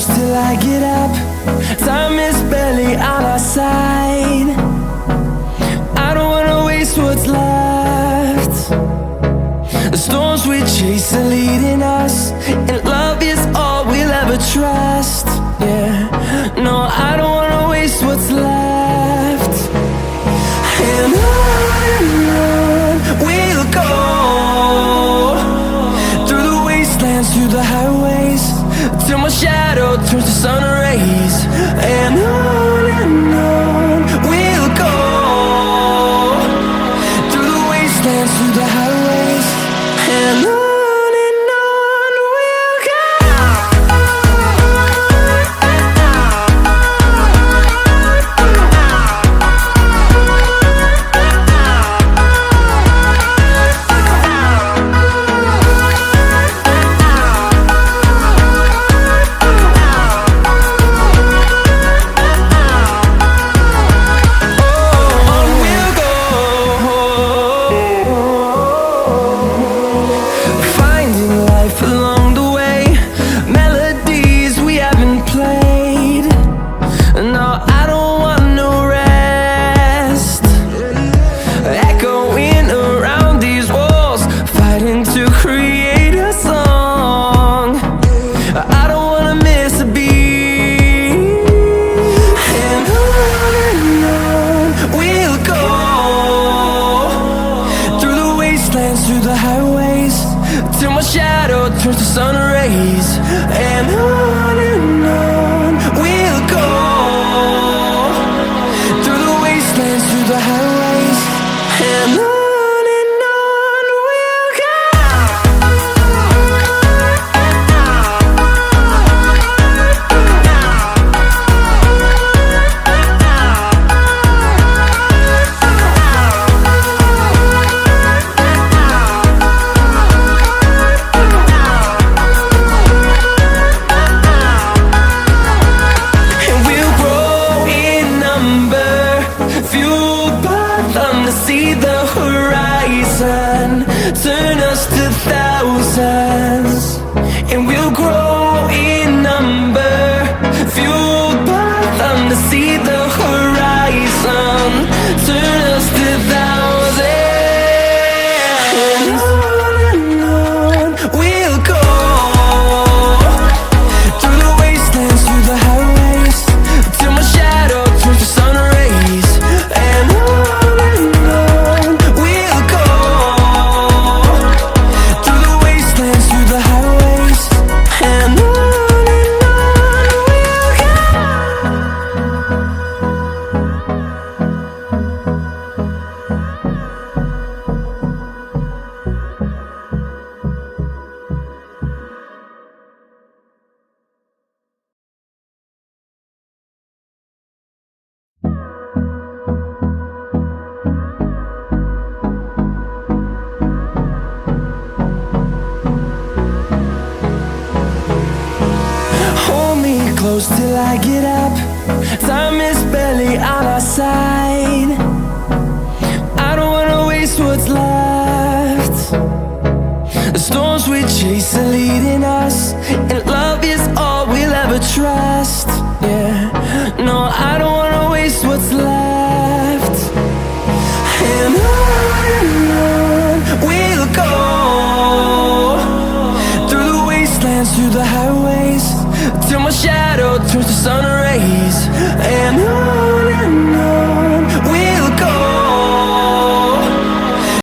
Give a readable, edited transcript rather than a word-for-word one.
close till I get up. Time is barely on our side. I don't wanna waste what's left. The storms we chase are leading us, and love is all we'll ever trust. Yeah, no, I don't wanna waste what's left. And on we'll go, through the wastelands, through the highways, till my shadow turns to sun rays. And on we'll go, through the wastelands, through the highways, and on we'll go. Through the highways, till my shadow turns to sun rays. And on we'll go, through the wastelands, through the highways, and on we'll go. See the horizon turn us to thousands, and we'll grow in number, fueled by them. To see the horizon turn us to thousands, and on we'll go, through the wastelands, through the highways, till my shadow turns to sun rays. And close till I get up. Time is barely on our side. I don't wanna waste what's left. The storms we chase are leading us, and love is all we'll ever trust. Yeah, no, I don't wanna waste what's left. And on we'll go, through the wastelands, through the highways, till my shadow turns to sun rays. And